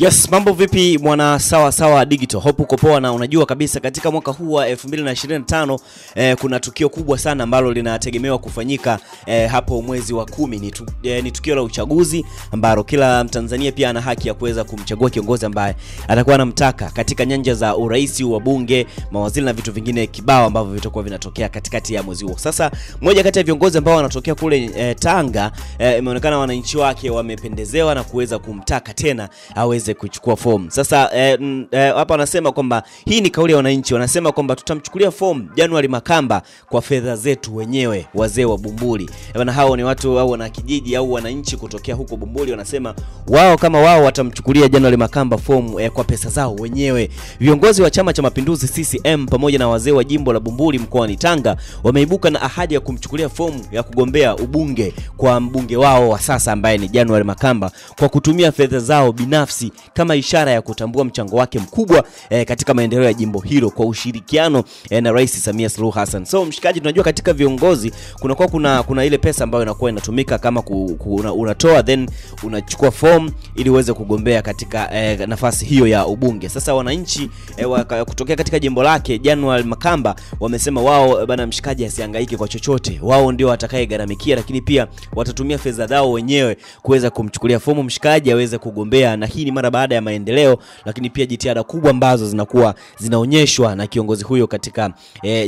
Yes, mambo vipi mwana sawa sawa digital. Hope uko poa na unajua kabisa katika mwaka huu wa 2025 kuna tukio kubwa sana ambalo linategemewa kufanyika hapo mwezi wa 10. Ni tukio la uchaguzi ambalo kila Mtanzania pia ana haki ya kuweza kumchagua kiongozi ambaye atakuwa anamtaka katika nyanja za urais, wa bunge, mawaziri na vitu vingine kibao ambavyo vitakuwa vinatokea katikati ya mwezi huo. Sasa mmoja kati ya viongozi ambao wanatokea kule Tanga, imeonekana wananchi wake wamependezewa na kuweza kumtaka tena aweze kuchukua fomu. Sasa hapa wanasema kwamba hii ni kauli ya wananchi. Wanasema kwamba tutamchukulia fomu January Makamba kwa fedha zetu wenyewe, wazee wa Bumbuli. Bwana, hao ni watu au wana kijiji au wananchi kutokea huko Bumbuli, wanasema wao kama wao watamchukulia January Makamba fomu kwa pesa zao wenyewe. Viongozi wa Chama cha Mapinduzi CCM pamoja na wazee wa jimbo la Bumbuli mkoani Tanga wameibuka na ahadi ya kumchukulia fomu ya kugombea ubunge kwa mbunge wao wa sasa ambaye ni January Makamba kwa kutumia fedha zao binafsi kama ishara ya kutambua mchango wake mkubwa katika maendeleo ya jimbo hilo kwa ushirikiano na Rais Samia Suluhu Hassan. So mshikaji, tunajua katika viongozi kuna ile pesa ambayo inakuwa inatumika kama unatoa then unachukua form ili uweze kugombea katika nafasi hiyo ya ubunge. Sasa wananchi kutokea katika jimbo lake January Makamba wamesema wao bana, mshikaji asihangaike kwa chochote, wao ndio watakayegaramikia, lakini pia watatumia fedha zao wenyewe kuweza kumchukulia fomu mshikaji aweze kugombea, na hii ni mara baada ya maendeleo lakini pia jitihada kubwa ambazo zinakuwa zinaonyeshwa na kiongozi huyo katika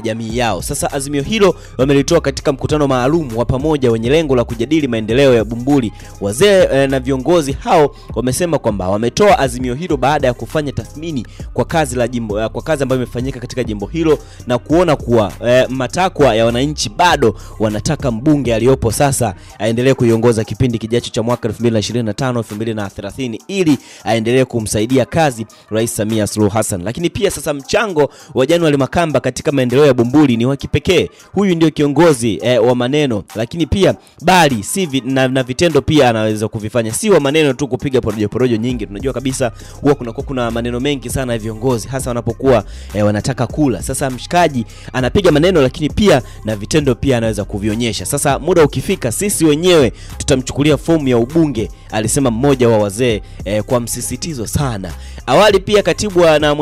jamii yao. Sasa azimio hilo wamelitoa katika mkutano maalum wa pamoja wenye lengo la kujadili maendeleo ya Bumbuli. Wazee na viongozi hao wamesema kwamba wametoa azimio hilo baada ya kufanya tathmini kwa kazi ambayo imefanyika katika jimbo hilo na kuona kuwa matakwa ya wananchi bado wanataka mbunge aliyopo sasa aendelee kuiongoza kipindi kijacho cha mwaka 2025-2030 ili aendelee kumsaidia kazi Rais Samia Suluhu Hassan. Lakini pia sasa mchango wa January Makamba katika maendeleo ya Bumbuli ni wa kipekee. Huyu ndio kiongozi wa maneno, lakini pia bali si na vitendo pia anaweza kuvifanya. Si wa maneno tu kupiga porojo nyingi. Tunajua kabisa huwa kuna maneno mengi sana ya viongozi hasa wanapokuwa wanataka kula. Sasa mshikaji anapiga maneno lakini pia na vitendo pia anaweza kuvionyesha. Sasa muda ukifika sisi wenyewe tutamchukulia fomu ya ubunge, alisema mmoja wa wazee kwa msisitizo sana. Awali pia katibu na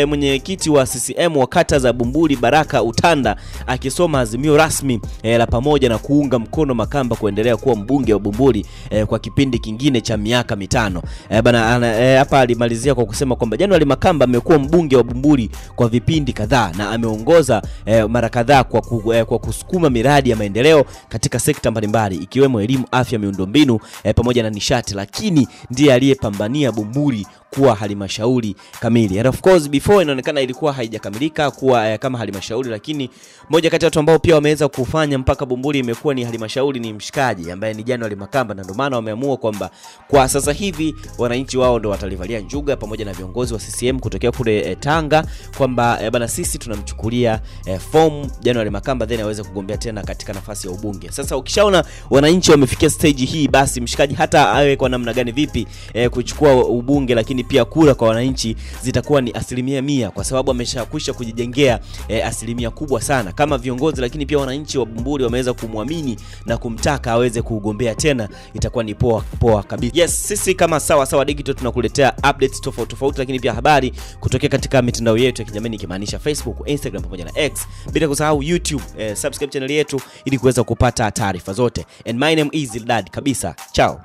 mwenyekiti wa CCM wa kata za Bumbuli Baraka Utanda akisoma azimio rasmi la pamoja na kuunga mkono Makamba kuendelea kuwa mbunge wa Bumbuli kwa kipindi kingine cha miaka 5. Hapa alimalizia kwa kusema kwamba January Makamba amekuwa mbunge wa Bumbuli kwa vipindi kadhaa na ameongoza mara kadhaa kwa kusukuma miradi ya maendeleo katika sekta mbalimbali ikiwemo elimu, afya, miundombinu pamoja na nishati, lakini ndiye aliyepambania Bumbuli kuwa halmashauri kamili. And of course before inaonekana ilikuwa haijakamilika kuwa kama halmashauri, lakini moja kati ya watu ambao pia wameweza kufanya mpaka Bumbuli imekuwa ni halmashauri ni mshikaji ambaye ni January Makamba, na ndio maana wameamua kwamba kwa sasa hivi wananchi wao ndio watalivalia njuga pamoja na viongozi wa CCM kutokea kule Tanga kwamba bana, sisi tunamchukulia form January Makamba then aweze kugombea tena katika nafasi ya ubunge. Sasa ukishaona wananchi wamefikia stage hii, basi mshikaji hata awe kwa namna gani vipi kuchukua ubunge, lakini pia kura kwa wananchi zitakuwa ni 100% kwa sababu ameshakwisha kujijengea asilimia kubwa sana kama viongozi, lakini pia wananchi wa Bumbuli wameweza kumwamini na kumtaka aweze kugombea tena. Itakuwa ni poa kabisa. Yes, sisi kama sawa digital tunakuletea updates tofauti lakini pia habari kutokea katika mitandao yetu ya kijamii ikimaanisha Facebook, Instagram pamoja na X, bila kusahau YouTube. Subscribe channel yetu ili kuweza kupata taarifa zote. And my name is Zildad kabisa. Ciao.